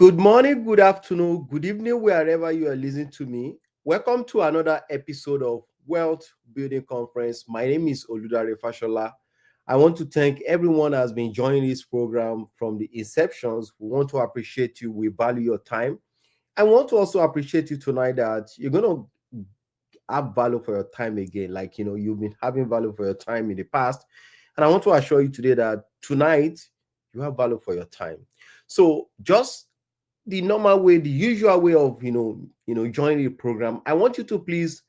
Good morning, good afternoon, good evening, wherever you are listening to me. Welcome to another episode of Wealth Building Conference. My name is Oludare Fasola. I want to thank everyone who has been joining this program from the inceptions. We want to appreciate you. We value your time. I want to also appreciate you tonight that you're going to have value for your time again. Like, you've been having value for your time in the past. And I want to assure you today that tonight you have value for your time. So just the normal way, the usual way of joining the program, I want you to please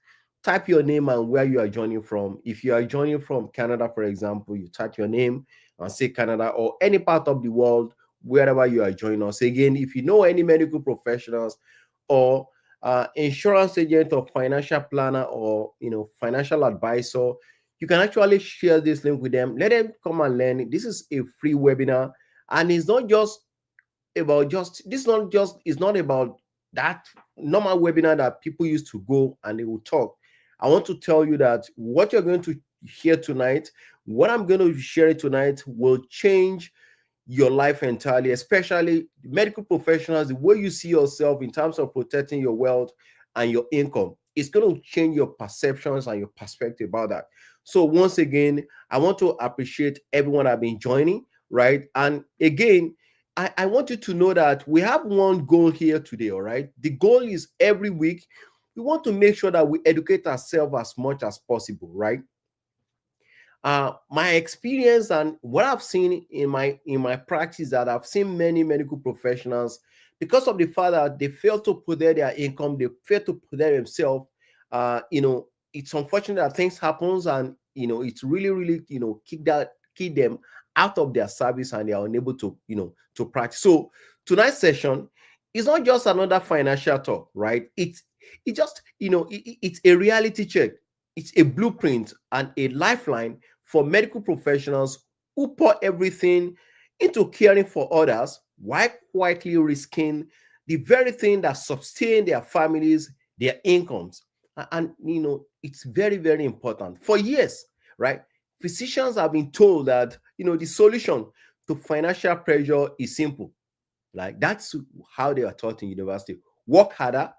type your name and where you are joining from. If you are joining from Canada, for example, you type your name and say Canada or any part of the world, wherever you are joining us. Again, if you know any medical professionals or insurance agent or financial planner or financial advisor, you can actually share this link with them. Let them come and learn. This is a free webinar, and it's not just about it's not about that normal webinar that people used to go and they will talk. I want to tell you that what you're going to hear tonight, what I'm going to share tonight, will change your life entirely, especially medical professionals. The way you see yourself in terms of protecting your wealth and your income, it's going to change your perceptions and your perspective about that. So once again, I want to appreciate everyone I've been joining, right? And again, I want you to know that we have one goal here today, all right? The goal is every week, we want to make sure that we educate ourselves as much as possible, right? My experience and what I've seen in my practice, that I've seen many medical professionals, because of the fact that they fail to protect their income, they fail to protect themselves. It's unfortunate that things happens, and it's really kick them out of their service, and they are unable to practice. So tonight's session is not just another financial talk, right? It just it's a reality check. It's a blueprint and a lifeline for medical professionals who pour everything into caring for others while quietly risking the very thing that sustain their families, their incomes. And it's very, very important. For years, right? Physicians have been told that the solution to financial pressure is simple. Like, that's how they are taught in university. Work harder,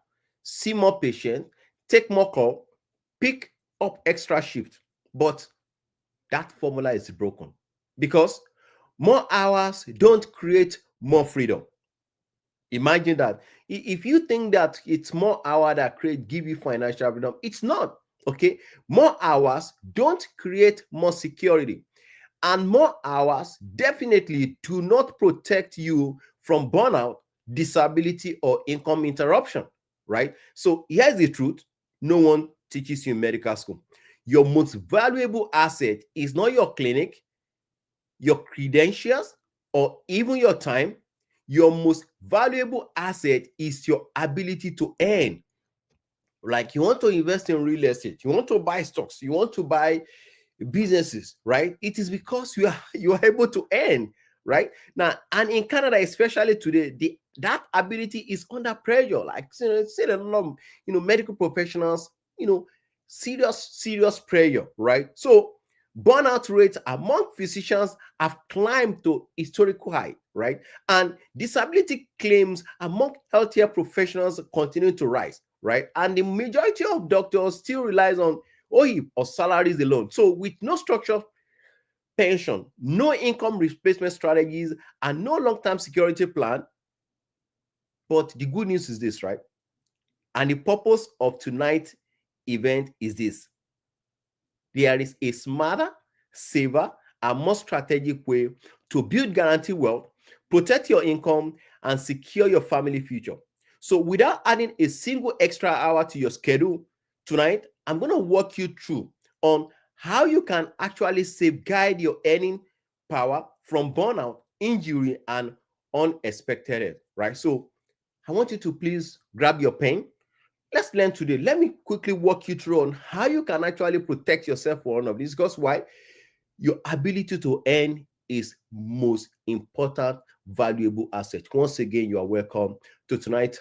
see more patients, take more call, pick up extra shift. But that formula is broken, because more hours don't create more freedom. Imagine that. If you think that it's more hours that give you financial freedom, it's not. Okay, more hours don't create more security, and more hours definitely do not protect you from burnout, disability, or income interruption, right? So here's the truth: no one teaches you in medical school. Your most valuable asset is not your clinic, your credentials, or even your time. Your most valuable asset is your ability to earn. Like, you want to invest in real estate, you want to buy stocks, you want to buy businesses, right? It is because you are able to earn, right? Now, and in Canada, especially today, that ability is under pressure. Like, see a lot of medical professionals, serious pressure, right? So burnout rates among physicians have climbed to historical high, right? And disability claims among healthcare professionals continue to rise, right? And the majority of doctors still relies on OHIP or salaries alone. So with no structured pension, no income replacement strategies, and no long-term security plan. But the good news is this, right? And the purpose of tonight's event is this: there is a smarter, safer, and more strategic way to build guaranteed wealth, protect your income, and secure your family future. So without adding a single extra hour to your schedule, tonight I'm going to walk you through on how you can actually safeguard your earning power from burnout, injury, and unexpected death, right? So I want you to please grab your pen. Let's learn today. Let me quickly walk you through on how you can actually protect yourself for one of these. Because why? Your ability to earn is most important, valuable asset. Once again, you are welcome to tonight,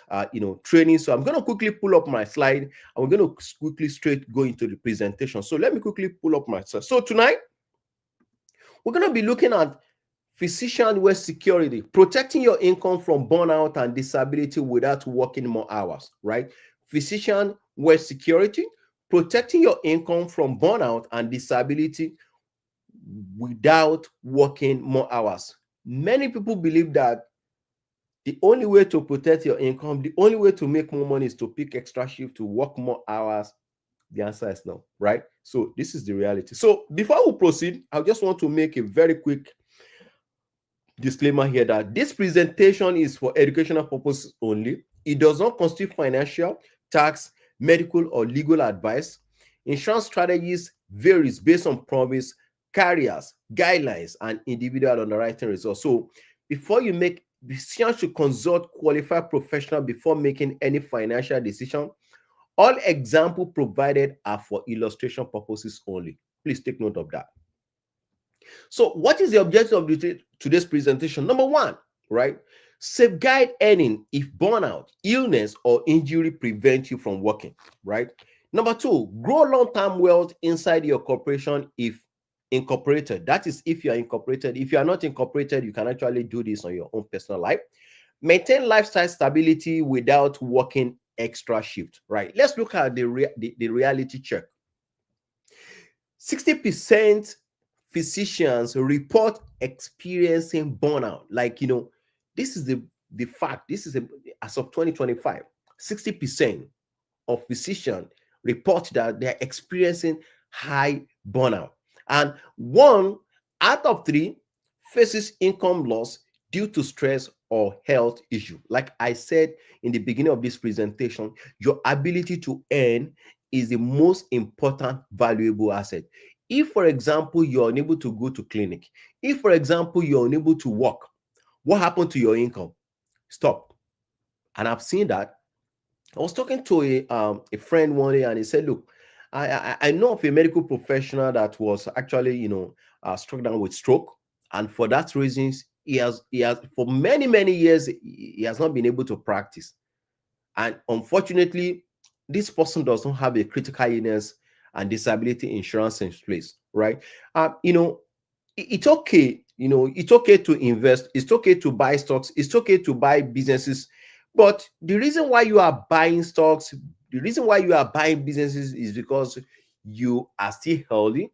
training. So I'm going to quickly pull up my slide, and we're going to quickly straight go into the presentation. So let me quickly pull up my slide. So tonight, we're going to be looking at Physician wealth security, protecting your income from burnout and disability without working more hours, right? Physician wealth security, protecting your income from burnout and disability without working more hours. Many people believe that the only way to protect your income, the only way to make more money is to pick extra shift to work more hours. The answer is no, right? So this is the reality. So before we proceed, I just want to make a very quick disclaimer here that this presentation is for educational purposes only. It does not constitute financial, tax, medical, or legal advice. Insurance strategies varies based on promise, carriers, guidelines, and individual underwriting results. So before you make decisions, to consult qualified professional before making any financial decision. All examples provided are for illustration purposes only. Please take note of that. So, what is the objective of today's presentation? Number one, right? Safeguard earning if burnout, illness, or injury prevent you from working, right? Number two, grow long-term wealth inside your corporation if incorporated. That is, if you are incorporated. If you are not incorporated, you can actually do this on your own personal life. Maintain lifestyle stability without working extra shift, right? Let's look at the reality check. 60% physicians report experiencing burnout. Like, this is the fact. This is as of 2025, 60% of physicians report that they're experiencing high burnout. And 1 out of 3 faces income loss due to stress or health issue. Like I said in the beginning of this presentation, your ability to earn is the most important valuable asset. If, for example, you're unable to go to clinic, if, for example, you're unable to work, what happened to your income? Stop. And I've seen that. I was talking to a friend one day, and he said, "Look, I know of a medical professional that was actually struck down with stroke, and for that reasons, he has for many years he has not been able to practice, and unfortunately, this person does not have a critical illness and disability insurance in place, right? It's okay, it's okay to invest, it's okay to buy stocks, it's okay to buy businesses, but the reason why you are buying stocks, the reason why you are buying businesses is because you are still healthy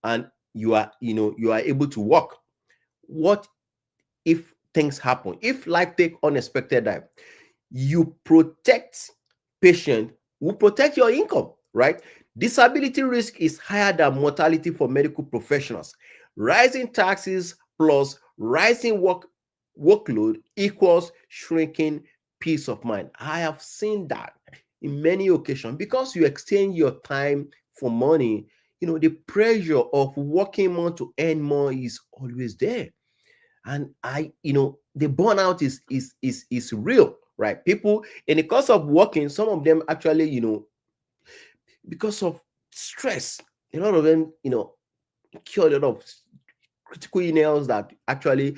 and you are able to work. What if things happen? If life take unexpected time, you protect patient will protect your income, right? Disability risk is higher than mortality for medical professionals. Rising taxes plus rising workload equals shrinking peace of mind. I have seen that in many occasions. Because you exchange your time for money, the pressure of working more to earn more is always there. And the burnout is real, right? People, in the course of working, some of them actually, because of stress, a lot of them, cure a lot of critical illness that actually,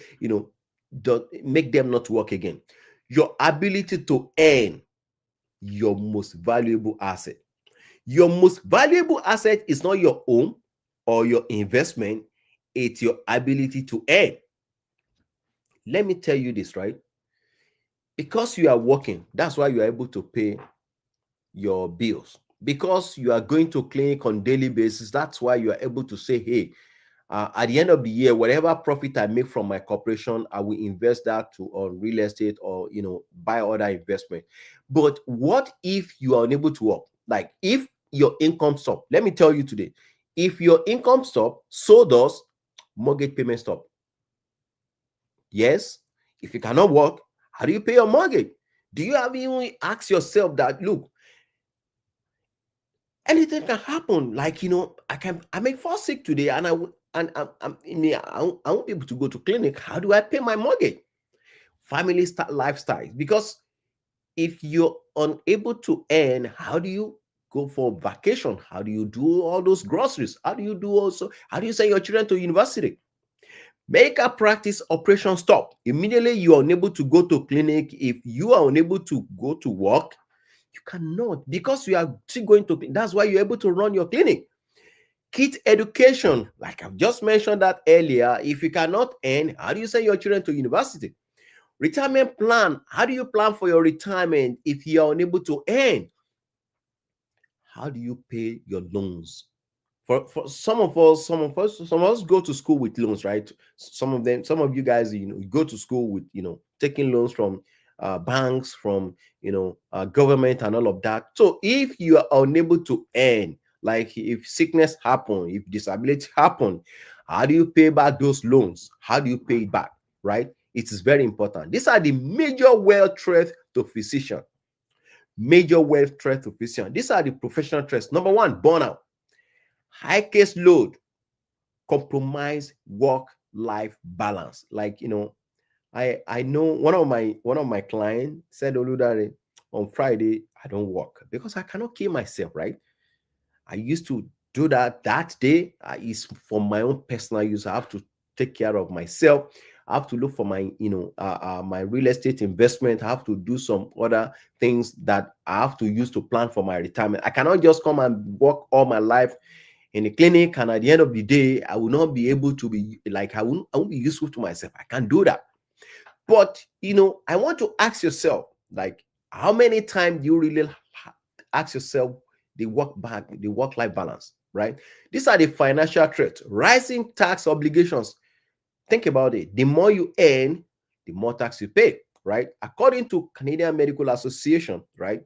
don't make them not work again. Your ability to earn, your most valuable asset. Your most valuable asset is not your home or your investment, it's your ability to earn. Let me tell you this, right? Because you are working, that's why you are able to pay your bills. Because you are going to clinic on daily basis, that's why you are able to say, hey, at the end of the year, whatever profit I make from my corporation, I will invest that on real estate or buy other investment. But what if you are unable to work? Like, if your income stop, let me tell you today, if your income stop, so does mortgage payment stop. Yes, if you cannot work, how do you pay your mortgage? Do you have even asked yourself that, look, anything can happen? Like, I may fall sick today, and I won't be able to go to clinic. How do I pay my mortgage? Family lifestyle. Because if you're unable to earn, how do you go for vacation? How do you do all those groceries? How do you send your children to university? Medical practice operation stop. Immediately you are unable to go to clinic. If you are unable to go to work, you cannot, because you are still going to. That's why you're able to run your clinic. Kids education, like I've just mentioned that earlier. If you cannot earn, how do you send your children to university? Retirement plan, how do you plan for your retirement if you are unable to earn? How do you pay your loans? For some of us go to school with loans, right? Some of you guys, you go to school with, taking loans from banks, from government and all of that. So if you are unable to earn, like if sickness happen, if disability happen, how do you pay back those loans? How do you pay it back? Right? It is very important. These are the major wealth threats to physician. Major wealth threats to physician. These are the professional threats. Number one, burnout. High case load, compromise work-life balance. Like, I know one of my clients said, Oludare, on Friday I don't work because I cannot kill myself, right? I used to do that day. Is for my own personal use. I have to take care of myself. I have to look for my, my real estate investment. I have to do some other things that I have to use to plan for my retirement. I cannot just come and work all my life in the clinic, and at the end of the day, I will not be able to be like, I won't be useful to myself. I can't do that. But I want to ask yourself, like, how many times do you really ask yourself the work-life balance, right? These are the financial threats. Rising tax obligations. Think about it. The more you earn, the more tax you pay, right? According to Canadian Medical Association, right,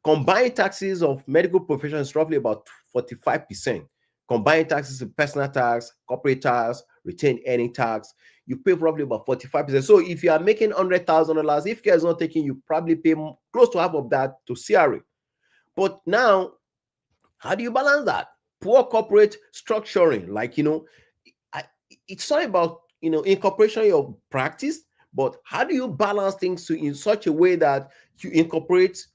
combined taxes of medical professions is roughly about 45%. Combined taxes in personal tax, corporate tax, retained earning tax, you pay roughly about 45%. So if you are making $100,000, if care is not taken, you probably pay close to half of that to CRA. But now, how do you balance that? Poor corporate structuring, like, it's not about, incorporation your practice, but how do you balance things in such a way that you incorporate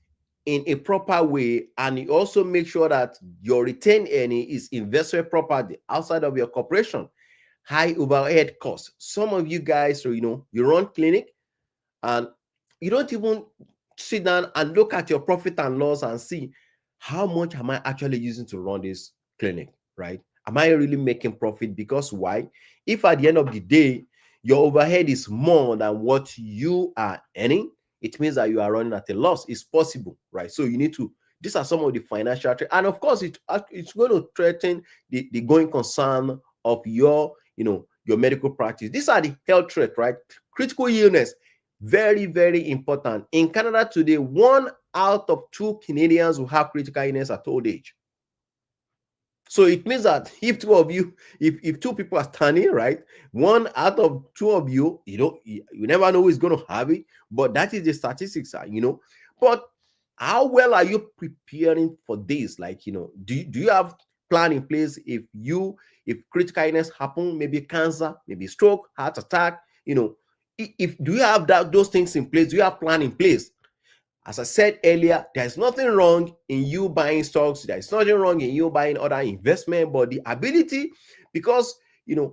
in a proper way, and you also make sure that your retained earning is invested properly outside of your corporation? High overhead costs. Some of you guys, you run clinic, and you don't even sit down and look at your profit and loss and see how much am I actually using to run this clinic, right? Am I really making profit? Because why? If at the end of the day your overhead is more than what you are earning, it means that you are running at a loss. It's possible, right? So you need to, these are some of the financial, and of course it's going to threaten the going concern of your medical practice. These are the health threats, right? Critical illness, very, very important. In Canada today, 1 out of 2 Canadians will have critical illness at old age. So it means that if two of you, if two people are standing, right, 1 out of 2 of you, you never know who is going to have it, but that is the statistics, But how well are you preparing for this? Like, do you have plan in place if critical illness happen, maybe cancer, maybe stroke, heart attack, if do you have those things in place? Do you have plan in place? As I said earlier, there's nothing wrong in you buying stocks. There's nothing wrong in you buying other investment, but the ability, because the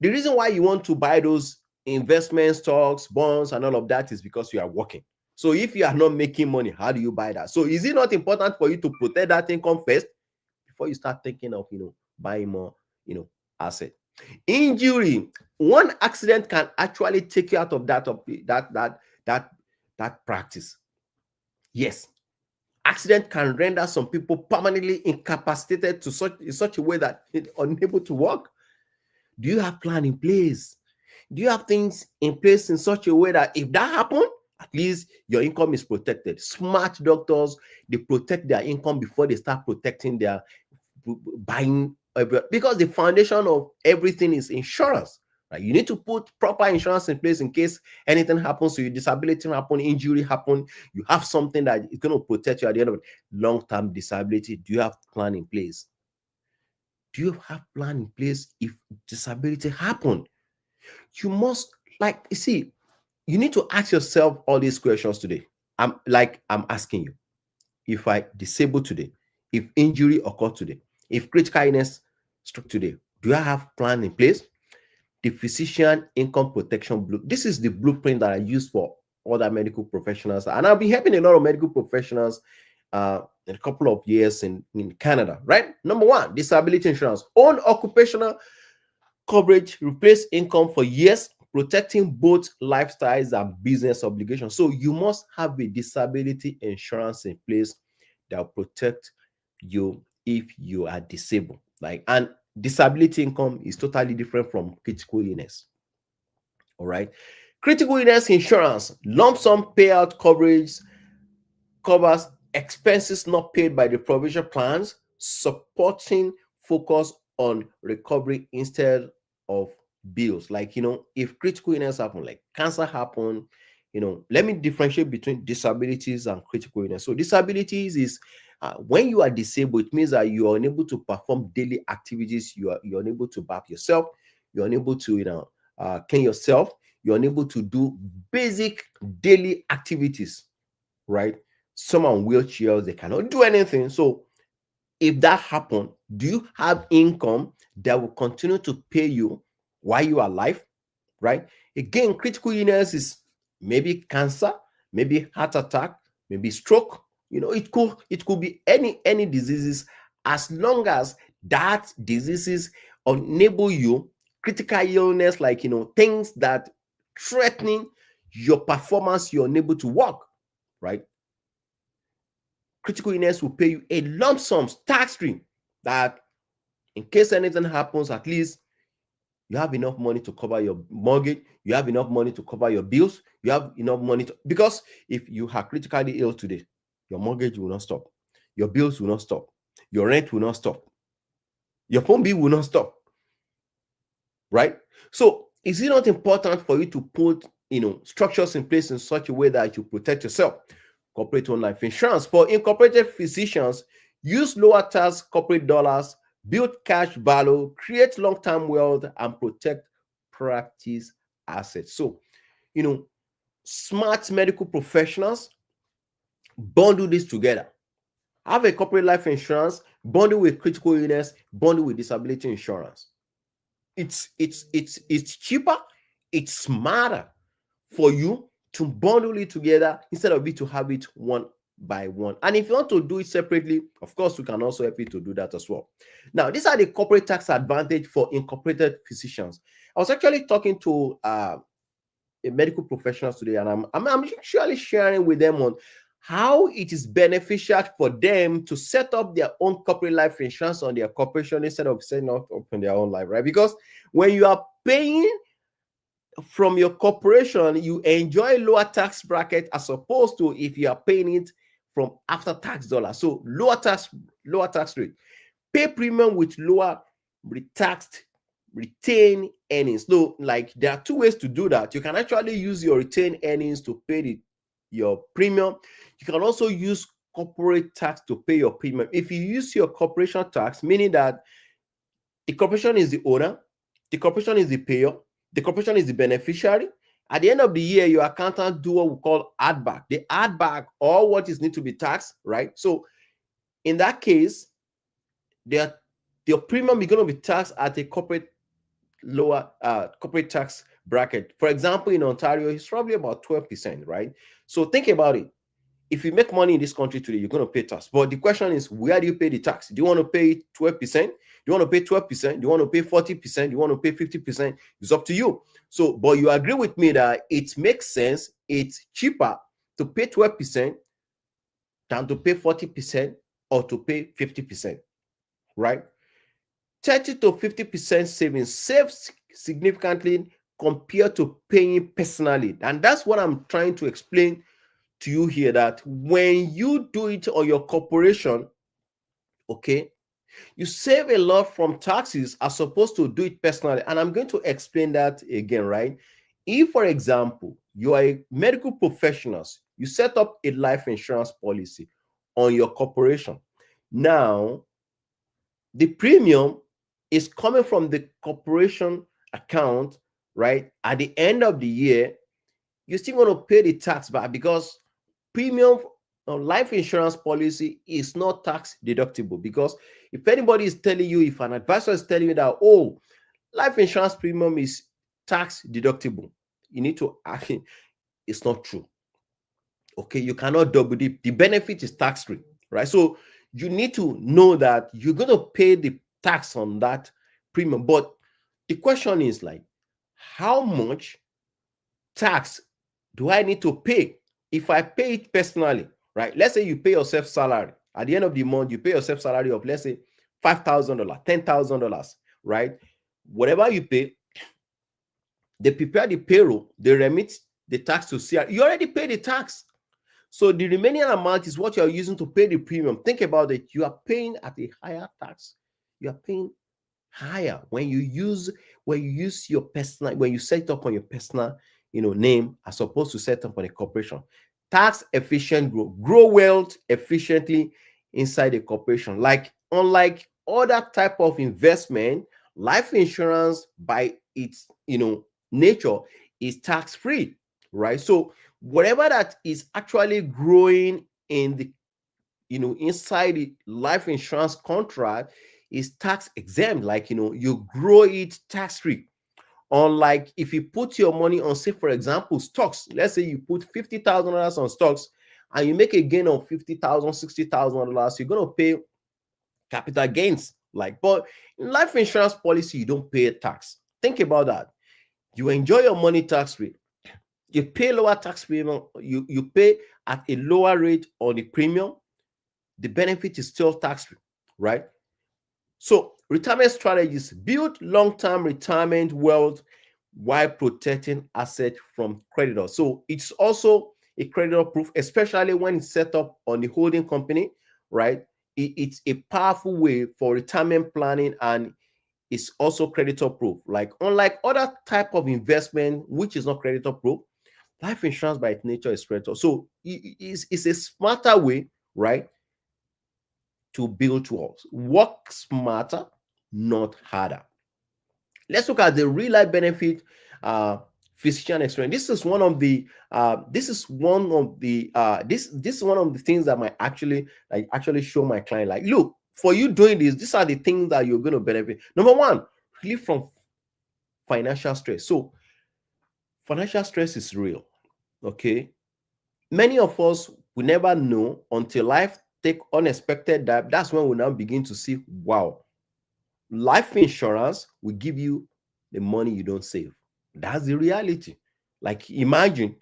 reason why you want to buy those investment stocks, bonds, and all of that is because you are working. So if you are not making money, how do you buy that? So is it not important for you to protect that income first before you start thinking of buying more asset? Injury. One accident can actually take you out of that practice. Yes, accident can render some people permanently incapacitated in such a way that they're unable to work. Do you have plan in place? Do you have things in place in such a way that if that happens, at least your income is protected? Smart doctors, they protect their income before they start protecting their buying, because the foundation of everything is insurance. Right? You need to put proper insurance in place in case anything happens to you, disability happen, injury happen. You have something that is going to protect you at the end of it. Long-term disability, do you have plan in place? Do you have plan in place if disability happen? You must, like, you see, you need to ask yourself all these questions today. I'm asking you, if I disable today, if injury occur today, if critical illness struck today, do I have plan in place? The physician income protection blue. This is the blueprint that I use for other medical professionals, and I'll be helping a lot of medical professionals in a couple of years in Canada, right? Number one, disability insurance. Own occupational coverage replace income for years, protecting both lifestyles and business obligations. So you must have a disability insurance in place that will protect you if you are disabled. Like, and disability income is totally different from critical illness. All right. Critical illness insurance, lump sum payout coverage covers expenses not paid by the provision plans, supporting focus on recovery instead of bills. Like, if critical illness happen, like cancer happen, let me differentiate between disabilities and critical illness. So disabilities is when you are disabled, it means that you are unable to perform daily activities. You're unable to bath yourself. You're unable to clean yourself. You're unable to do basic daily activities, right? Some are on wheelchairs, they cannot do anything. So if that happen, do you have income that will continue to pay you while you are alive, right? Again, critical illness is maybe cancer, maybe heart attack, maybe stroke. It could be any diseases, as long as that diseases enable you, critical illness, like things that threatening your performance, you're unable to work, right? Critical illness will pay you a lump sum tax free, that in case anything happens, at least you have enough money to cover your mortgage, you have enough money to cover your bills, you have enough money to, because if you are critically ill today, your mortgage will not stop, your bills will not stop, your rent will not stop, your phone bill will not stop, right? So is it not important for you to put structures in place in such a way that you protect yourself? Corporate owned life insurance for incorporated physicians, use lower tax corporate dollars, build cash value, create long-term wealth, and protect practice assets. So smart medical professionals bundle this together. Have a corporate life insurance, bundle with critical illness, bundle with disability insurance. It's cheaper, it's smarter for you to bundle it together instead of you to have it one by one. And if you want to do it separately, of course, we can also help you to do that as well. Now, these are the corporate tax advantage for incorporated physicians. I was actually talking to a medical professional today, and I'm actually sharing with them on how it is beneficial for them to set up their own corporate life insurance on their corporation instead of setting up on their own life, right? Because when you are paying from your corporation, you enjoy lower tax bracket as opposed to if you are paying it from after tax dollars. So lower tax rate. Pay premium with lower taxed retained earnings. So like there are two ways to do that. You can actually use your retained earnings to pay your premium. You can also use corporate tax to pay your premium. If you use your corporation tax, meaning that the corporation is the owner, the corporation is the payer, the corporation is the beneficiary. At the end of the year, your accountant do what we call add back. They add back all what is need to be taxed, right? So in that case, your premium is going to be taxed at a lower corporate tax bracket. For example, in Ontario, it's probably about 12%, right? So think about it. If you make money in this country today, you're going to pay tax. But the question is, where do you pay the tax? Do you want to pay 12%? Do you want to pay 12%? Do you want to pay 40%? Do you want to pay 50%? It's up to you. So, but you agree with me that it makes sense. It's cheaper to pay 12% than to pay 40% or to pay 50%, right? 30 to 50% savings saves significantly compared to paying personally. And that's what I'm trying to explain to you here, that when you do it on your corporation, okay, you save a lot from taxes as opposed to do it personally. And I'm going to explain that again, right? If, for example, you are a medical professional, you set up a life insurance policy on your corporation. Now, the premium is coming from the corporation account, right? At the end of the year, you're still going to pay the tax back because premium life insurance policy is not tax deductible. Because if anybody is telling you, if an advisor is telling you that, oh, life insurance premium is tax deductible, you need to actually, it's not true. Okay, you cannot double dip. The benefit is tax free, right? So you need to know that you're going to pay the tax on that premium. But the question is like, how much tax do I need to pay if I pay it personally, right? Let's say you pay yourself salary. At the end of the month, you pay yourself salary of, let's say, $5,000, $10,000, right? Whatever you pay, they prepare the payroll, they remit the tax to CR. You already pay the tax. So the remaining amount is what you are using to pay the premium. Think about it. You are paying at a higher tax. You are paying higher when you use your personal, when you set up on your personal name, as opposed to set up on a corporation. Tax efficient grow wealth efficiently inside a corporation. Like, unlike other type of investment, life insurance by its nature is tax free, right? So whatever that is actually growing in the inside the life insurance contract is tax exempt. Like, you grow it tax free. Unlike if you put your money on, say for example, stocks. Let's say you put $50,000 on stocks and you make a gain of $50,000, $60,000, you're going to pay capital gains. Like, but in life insurance policy, you don't pay a tax. Think about that. You enjoy your money tax free. You pay lower tax premium. You pay at a lower rate on the premium. The benefit is still tax free, right? So retirement strategies: build long-term retirement wealth while protecting assets from creditors. So it's also a creditor proof, especially when it's set up on the holding company, right? It's a powerful way for retirement planning, and it's also creditor proof. Like, unlike other type of investment which is not creditor proof, life insurance by its nature is creditor. So it's a smarter way, right, to build wealth. Work smarter, not harder. Let's look at the real life benefit physician experience. This is one of the this is one of the things that might actually show my client, like, look, for you doing this, these are the things that you're going to benefit. Number one, relief from financial stress. So financial stress is real. Okay, many of us will never know until life take unexpected dive. That's when we now begin to see, wow, life insurance will give you the money you don't save. That's the reality. Like, imagine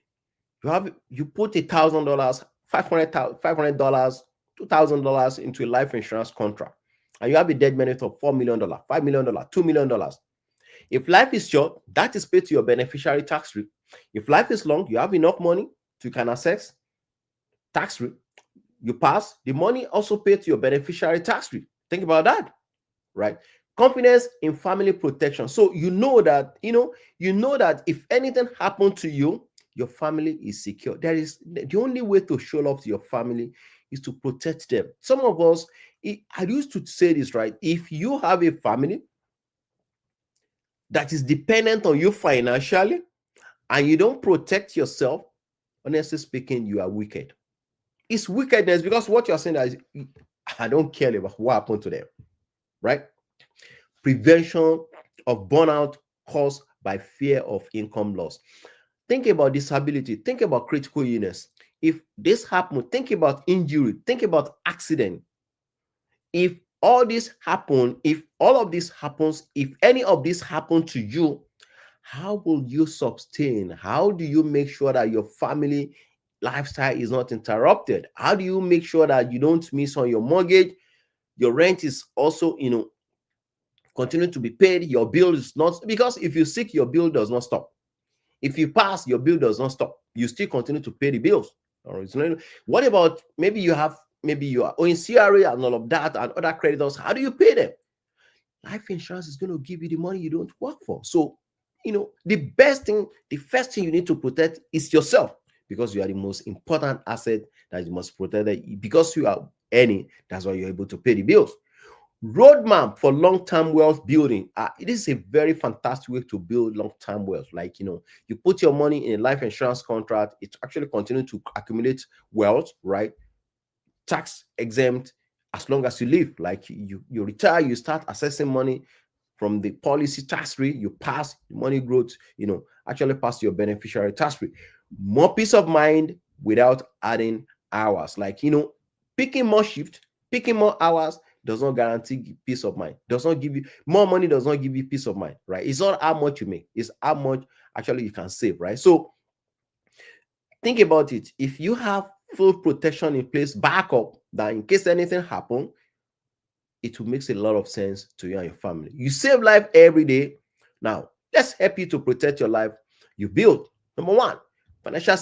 you put $1,000, $500, $2,000 into a life insurance contract, and you have a death benefit of $4 million, $5 million, $2 million. If life is short, that is paid to your beneficiary tax free. If life is long, you have enough money to can access tax free. You pass, the money also paid to your beneficiary tax free. Think about that, right? Confidence in family protection. So you know that if anything happened to you, your family is secure. There is the only way to show love to your family is to protect them. Some of us, I used to say this, right? If you have a family that is dependent on you financially and you don't protect yourself, honestly speaking, you are wicked. It's wickedness, because what you're saying is, I don't care about what happened to them, right? Prevention of burnout caused by fear of income loss. Think about disability. Think about critical illness. If this happens, think about injury. Think about accident. If all this happen, if all of this happens, if any of this happened to you, how will you sustain? How do you make sure that your family lifestyle is not interrupted? How do you make sure that you don't miss on your mortgage? Your rent is also, continue to be paid. Your bill is not, because if you sick, your bill does not stop. If you pass, your bill does not stop. You still continue to pay the bills. What about maybe you are owing CRA and all of that and other creditors? How do you pay them? Life insurance is going to give you the money you don't work for. So, the first thing you need to protect is yourself, because you are the most important asset that you must protect. Because you are earning, that's why you're able to pay the bills. Roadmap for long-term wealth building. It is a very fantastic way to build long-term wealth. Like, you put your money in a life insurance contract, it actually continues to accumulate wealth, right? Tax exempt as long as you live. Like, you retire, you start assessing money from the policy tax free, you pass, the money growth, actually pass your beneficiary tax free. More peace of mind without adding hours. Like, Picking more shift, picking more hours does not guarantee peace of mind. Does not give you more money, does not give you peace of mind, right? It's not how much you make, it's how much actually you can save, right? So think about it. If you have full protection in place, backup, that in case anything happen, it will make a lot of sense to you and your family. You save life every day. Now, let's help you to protect your life. You build, number one, financial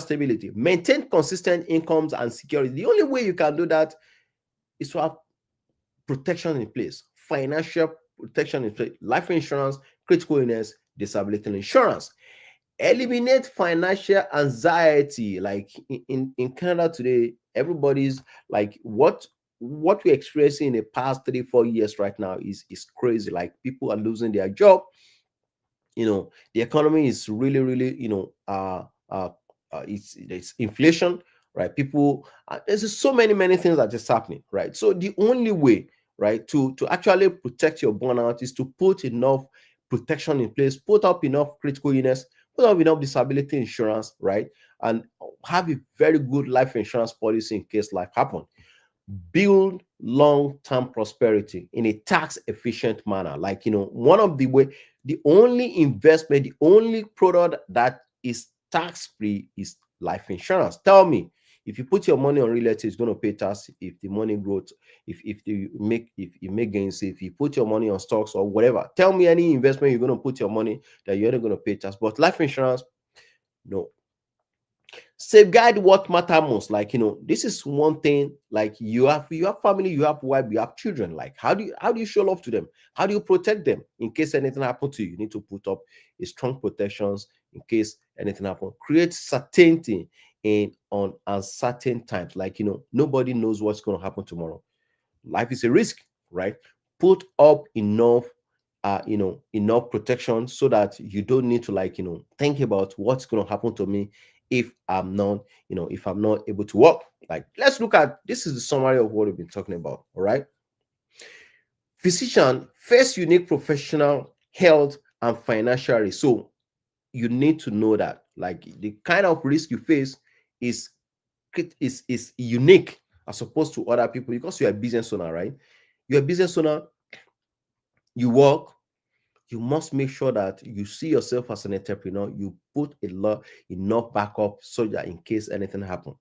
stability. Maintain consistent incomes and security. The only way you can do that is to have protection in place, financial protection in place, life insurance, critical illness, disability insurance. Eliminate financial anxiety. Like in Canada today, everybody's like, what we're experiencing in the past 3-4 years right now is crazy. Like, people are losing their job. The economy is really, really, it's inflation, right? People, there's just so many things that is happening, right? So the only way, right, to actually protect your burnout is to put enough protection in place, put up enough critical illness, put up enough disability insurance, right? And have a very good life insurance policy in case life happens. Build long-term prosperity in a tax efficient manner. Like, one of the only investment, the only product that is tax free is life insurance. Tell me, if you put your money on real estate, it's going to pay tax. If the money grows, if you make gains, if you put your money on stocks or whatever, tell me any investment you're going to put your money that you're not going to pay tax. But life insurance, no. Safeguard what matter most. Like, this is one thing. Like, you have family, you have wife, you have children. Like, how do you show love to them? How do you protect them in case anything happens to you? You need to put up a strong protections in case anything happens. Create certainty in on uncertain times. Like, nobody knows what's going to happen tomorrow. Life is a risk, right? Put up enough protection so that you don't need to, like, think about what's going to happen to me if I'm not able to work. Like, let's look at this. Is the summary of what we've been talking about. All right. Physician face unique professional, health, and financial risk. So you need to know that, like, the kind of risk you face is is unique as opposed to other people, because you're a business owner, right? You're a business owner, you work, you must make sure that you see yourself as an entrepreneur. You put enough backup so that in case anything happens.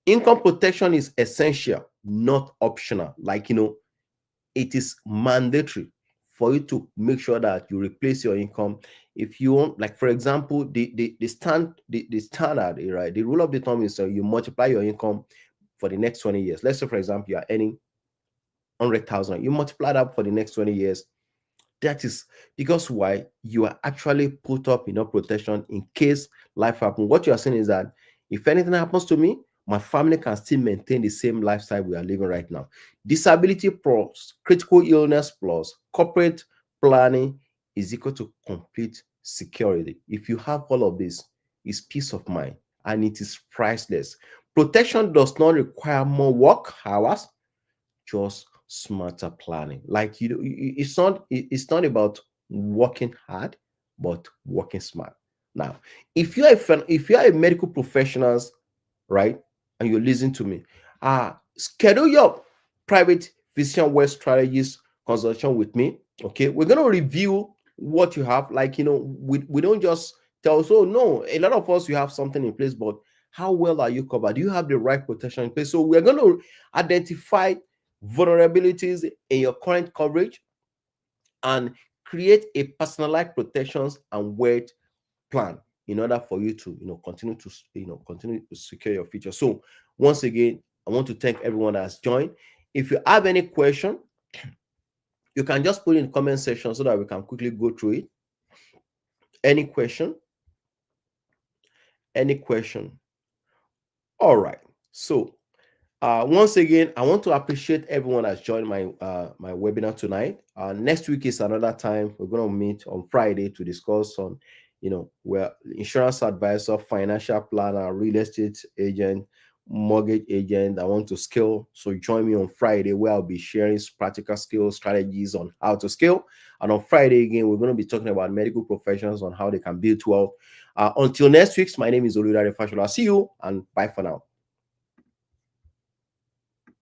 Income protection is essential, not optional. Like, it is mandatory for you to make sure that you replace your income. If you want, like, for example, the standard, right? The rule of the thumb is you multiply your income for the next 20 years. Let's say, for example, you are earning 100,000. You multiply that for the next 20 years. That is because why? You are actually put up enough protection in case life happens. What you are saying is that if anything happens to me, my family can still maintain the same lifestyle we are living right now. Disability plus critical illness plus corporate planning is equal to complete security. If you have all of this, it's peace of mind and it is priceless. Protection does not require more work hours, just smarter planning. Like, it's not about working hard, but working smart. Now, if you are a medical professionals, right, and you listen to me, schedule your private physician web strategist consultation with me. Okay, we're gonna review what you have. Like, we don't just tell us, oh no, a lot of us, you have something in place, but how well are you covered? Do you have the right protection in place? So we're going to identify vulnerabilities in your current coverage and create a personalized protections and weight plan in order for you to continue to secure your future. So once again, I want to thank everyone that has joined. If you have any question, you can just put in the comment section so that we can quickly go through it. Any question? All right. So once again, I want to appreciate everyone that's joined my webinar tonight. Next week is another time. We're going to meet on Friday to discuss on, where insurance advisor, financial planner, real estate agent, mortgage agent. I want to scale. So join me on Friday, where I'll be sharing practical skills, strategies on how to scale. And on Friday again, we're going to be talking about medical professionals on how they can build wealth. Until next week, my name is Oludare Fasola. See you and bye for now.